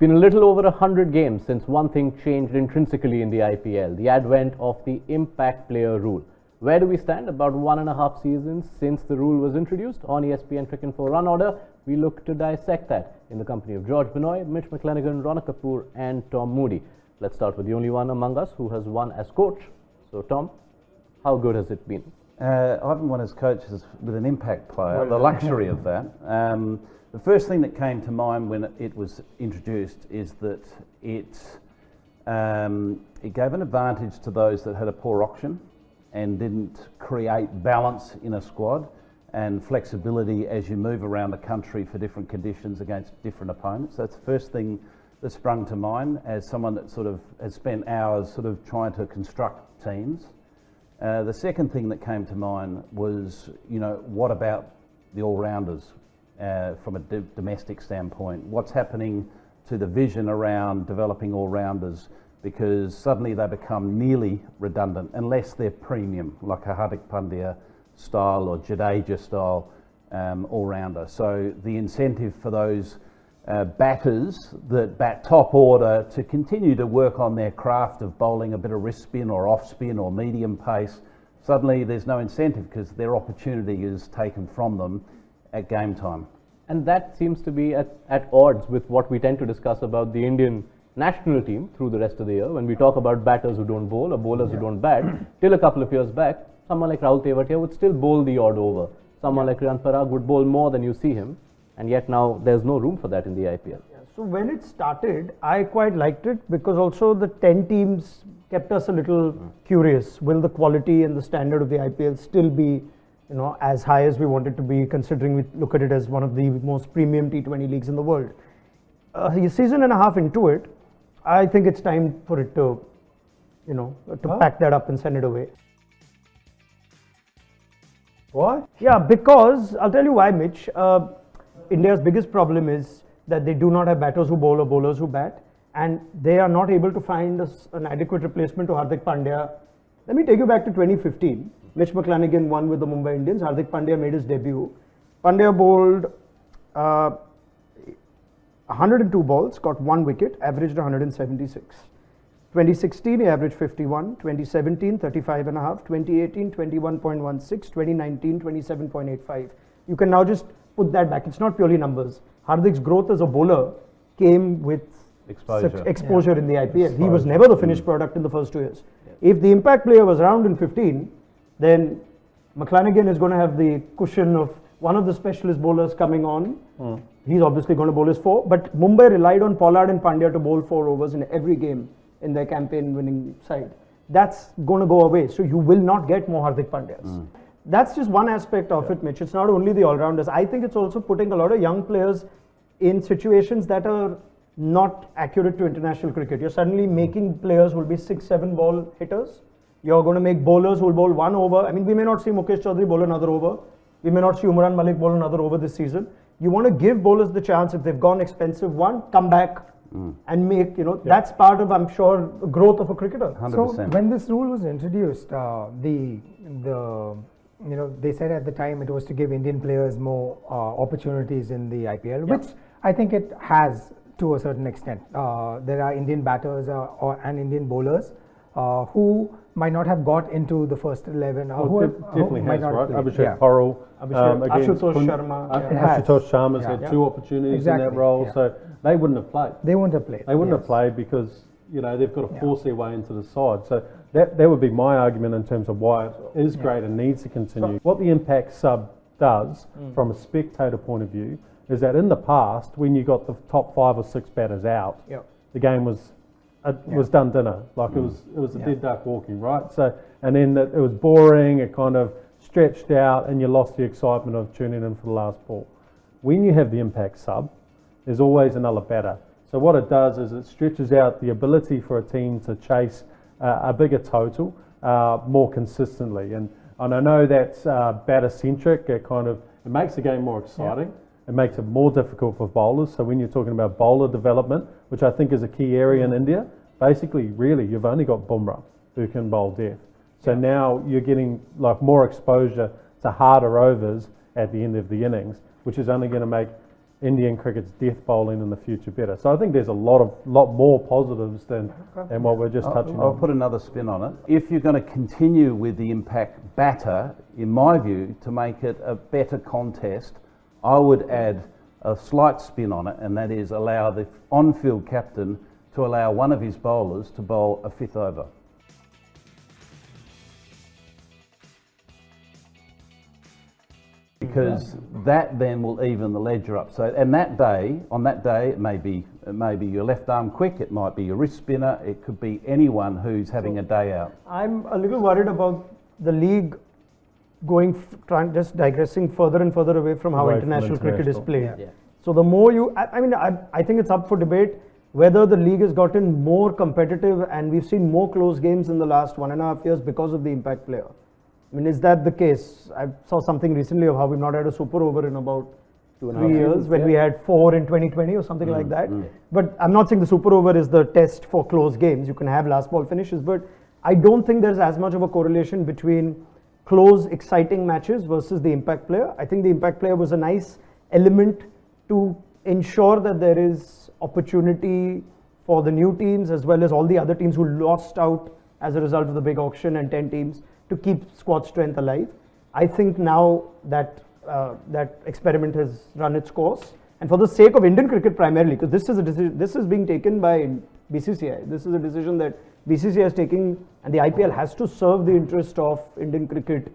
been a little over 100 games since one thing changed intrinsically in the IPL, the advent of the impact player rule. Where do we stand about 1.5 seasons since the rule was introduced? On ESPN Cricinfo Run Order, we look to dissect that in the company of George Binoy, Mitch McClenaghan, Ronak Kapoor and Tom Moody. Let's start with the only one among us who has won as coach. So Tom, how good has it been? I haven't won as coach with an impact player, the luxury of that. The first thing that came to mind when it was introduced is that it gave an advantage to those that had a poor auction and didn't create balance in a squad and flexibility as you move around the country for different conditions against different opponents. That's the first thing that sprung to mind as someone that sort of has spent hours sort of trying to construct teams. The second thing that came to mind was, what about the all-rounders from a domestic standpoint? What's happening to the vision around developing all-rounders? Because suddenly they become nearly redundant unless they're premium, like a Hardik Pandya style or Jadeja style all-rounder. So the incentive for those batters that bat top order to continue to work on their craft of bowling a bit of wrist spin or off spin or medium pace, suddenly there's no incentive because their opportunity is taken from them at game time. And that seems to be at odds with what we tend to discuss about the Indian national team through the rest of the year. When we talk about batters who don't bowl or bowlers who don't bat, till a couple of years back, someone like Rahul Tewatia would still bowl the odd over. Someone like Riyan Parag would bowl more than you see him. And yet now there's no room for that in the IPL. So when it started, I quite liked it because also the 10 teams kept us a little curious. Will the quality and the standard of the IPL still be, as high as we want it to be, considering we look at it as one of the most premium T20 leagues in the world? A season and a half into it, I think it's time for it to, pack that up and send it away. Why? Yeah, because I'll tell you why, Mitch. India's biggest problem is that they do not have batters who bowl or bowlers who bat, and they are not able to find an adequate replacement to Hardik Pandya. Let me take you back to 2015. Mitch McClenaghan won with the Mumbai Indians. Hardik Pandya made his debut. Pandya bowled 102 balls, got 1 wicket, averaged 176. 2016 he averaged 51, 2017 35.5, 2018 21.16, 2019 27.85. You can now just put that back. It's not purely numbers. Hardik's growth as a bowler came with exposure in the IPL. He was never the finished product in the first 2 years. If the impact player was around in 15, then McClenaghan is going to have the cushion of one of the specialist bowlers coming on. He's obviously going to bowl his 4, but Mumbai relied on Pollard and Pandya to bowl 4 overs in every game in their campaign winning side. That's going to go away. So you will not get more Hardik Pandyas. That's just one aspect of it, Mitch. It's not only the all-rounders. I think it's also putting a lot of young players in situations that are not accurate to international cricket. You're suddenly making players who will be 6-7 ball hitters. You're going to make bowlers who will bowl 1 over. I mean, we may not see Mukesh Chaudhary bowl another over. We may not see Umran Malik bowl another over this season. You want to give bowlers the chance, if they've gone expensive one, come back and make, that's part of, I'm sure, growth of a cricketer. 100%. So when this rule was introduced, they said at the time it was to give Indian players more opportunities in the IPL, which I think it has to a certain extent. There are Indian batters and Indian bowlers who might not have got into the first 11. Definitely has, right? Abhishek Porel, Ashutosh Sharma. Ashutosh Sharma's had 2 opportunities in that role, so they wouldn't have played. They wouldn't have played. They wouldn't have played because they've got to force their way into the side. So that would be my argument in terms of why it is great and needs to continue. What the impact sub does, from a spectator point of view, is that in the past, when you got the top 5 or 6 batters out, the game was done dinner. Like it was a dead duck walking, right? So, and then it was boring. It kind of stretched out, and you lost the excitement of tuning in for the last ball. When you have the impact sub, there's always another batter. So what it does is it stretches out the ability for a team to chase a bigger total more consistently. And I know that's batter-centric. It makes the game more exciting. It makes it more difficult for bowlers. So when you're talking about bowler development, which I think is a key area in India, basically, really, you've only got Bumrah who can bowl death. So now you're getting more exposure to harder overs at the end of the innings, which is only going to make Indian cricket's death bowling in the future better. So I think there's a lot more positives than what we're just touching I'll on. put another spin on it. If you're going to continue with the impact batter, in my view, to make it a better contest, I would add a slight spin on it, and that is allow the on-field captain to allow one of his bowlers to bowl a fifth over. Because that then will even the ledger up. So, and on that day, it may be your left arm quick, it might be your wrist spinner, it could be anyone who's having a day out. I'm a little worried about the league just digressing further and further away from how Away from international cricket is international. played. Yeah. So the more I think it's up for debate whether the league has gotten more competitive, and we've seen more close games in the last 1.5 years because of the impact player. I mean, is that the case? I saw something recently of how we've not had a super over in about 3 years, when we had 4 in 2020 or something like that. But I'm not saying the super over is the test for close games. You can have last ball finishes, but I don't think there's as much of a correlation between close, exciting matches versus the impact player. I think the impact player was a nice element to ensure that there is opportunity for the new teams as well as all the other teams who lost out as a result of the big auction and 10 teams to keep squad strength alive. I think now that that experiment has run its course, and for the sake of Indian cricket primarily, because this is a decision, this is being taken by BCCI. This is a decision that BCCI is taking, and the IPL has to serve the interest of Indian cricket.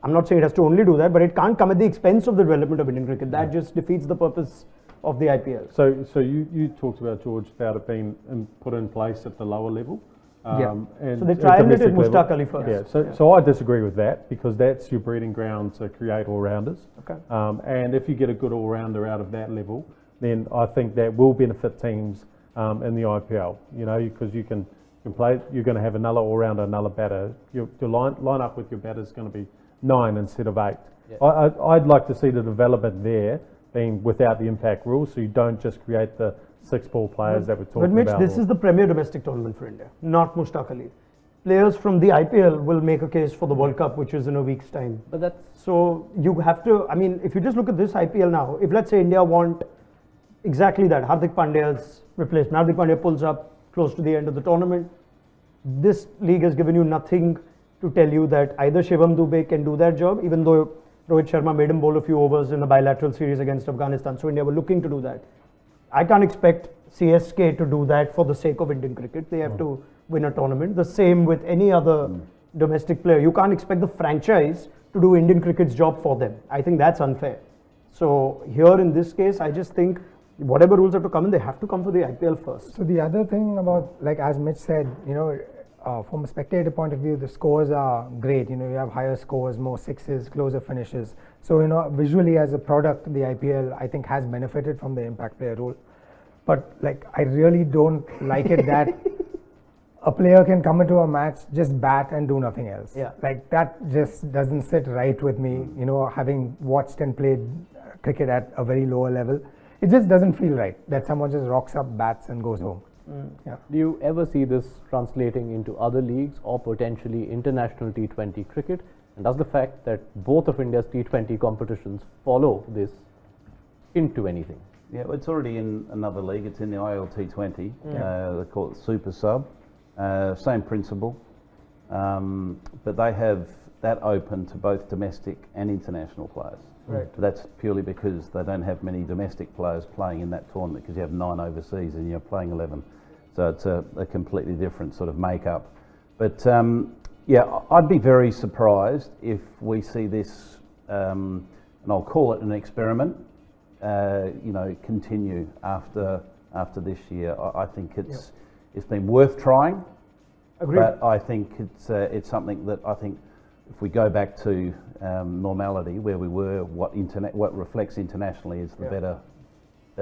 I'm not saying it has to only do that, but it can't come at the expense of the development of Indian cricket. That just defeats the purpose of the IPL. So you talked about, George, about it being put in place at the lower level. And So they at trialled it domestic with level. Mushtaq Ali first. So I disagree with that, because that's your breeding ground to create all-rounders. Okay. And if you get a good all-rounder out of that level, then I think that will benefit teams in the IPL. You know, because you can play. You're going to have another all-rounder, another batter. Your line up with your batter is going to be 9 instead of 8. Yeah. I'd like to see the development there being without the impact rule, so you don't just create the 6-ball players that we're talking But Mitch, about. this is the premier domestic tournament for India, not Mushtaq Ali. Players from the IPL will make a case for the World Cup, which is in a week's time. But that's So you have to, I mean, if you just look at this IPL now, if let's say India want exactly that, Hardik Pandya's replacement, Hardik Pandya pulls up close to the end of the tournament, this league has given you nothing to tell you that either Shivam Dubey can do that job, even though Rohit Sharma made him bowl a few overs in a bilateral series against Afghanistan. So India were looking to do that. I can't expect CSK to do that for the sake of Indian cricket. They have to win a tournament. The same with any other domestic player. You can't expect the franchise to do Indian cricket's job for them. I think that's unfair. So here in this case, I just think whatever rules have to come in, they have to come for the IPL first. So the other thing about, like as Mitch said, you know, from a spectator point of view, the scores are great. You know, you have higher scores, more sixes, closer finishes. So, you know, visually as a product, the IPL, I think, has benefited from the impact player rule. But, like, I really don't like it that a player can come into a match, just bat and do nothing else. Yeah. Like, that just doesn't sit right with me, you know, having watched and played cricket at a very lower level. It just doesn't feel right that someone just rocks up, bats and goes home. Yeah. Do you ever see this translating into other leagues or potentially international T20 cricket? And does the fact that both of India's T20 competitions follow this into anything? Yeah, well, it's already in another league. It's in the ILT20. They call it Super Sub. Same principle. But they have that open to both domestic and international players. Right. But that's purely because they don't have many domestic players playing in that tournament, because you have 9 overseas and you're playing 11. So it's a completely different sort of makeup. But yeah, I'd be very surprised if we see this, and I'll call it an experiment, you know, continue after this year. I think it's been worth trying. Agreed. But I think it's something that I think if we go back to normality where we were, what reflects internationally is the better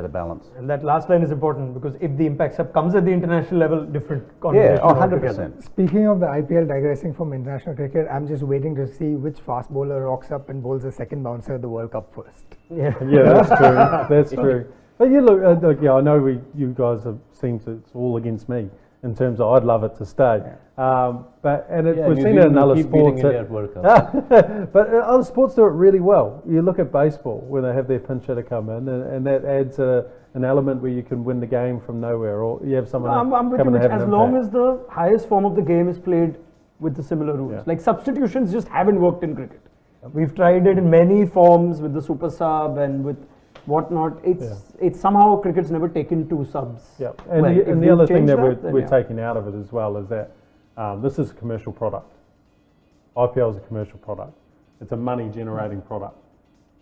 balance. And that last line is important, because if the impact sub comes at the international level, different conversation. Yeah, altogether. 100%. Speaking of the IPL, digressing from international cricket, I'm just waiting to see which fast bowler rocks up and bowls a second bouncer at the World Cup first. Yeah. Yeah, that's true. That's true. But you look, yeah, I know you guys have seemed to, it's all against me in terms of I'd love it to stay. But Yeah, we've New seen it in Zealand will other keep beating sports. India at World Cup. But other sports do it really well. You look at baseball when they have their pinch hitter come in, and that adds an element where you can win the game from nowhere, or you have someone I'm with come you, and have an as long impact. as the highest form of the game is played with the similar rules. Yeah. Like substitutions just haven't worked in cricket. We've tried it in many forms with the super sub and with whatnot. It's somehow cricket's never taken two subs. Yeah, and well. If the we other thing change that then we're yeah. taking out of it as well is that this is a commercial product. IPL is a commercial product. It's a money generating product.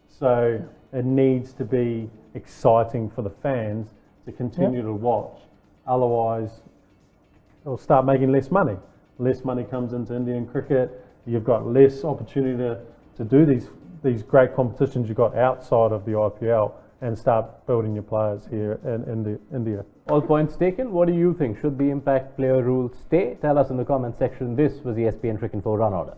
So it needs to be exciting for the fans to continue to watch. Otherwise, it'll start making less money. Less money comes into Indian cricket. You've got less opportunity to do these great competitions you've got outside of the IPL and start building your players here in India. All points taken. What do you think? Should the impact player rule stay? Tell us in the comment section. This was ESPN Cricinfo Run Order.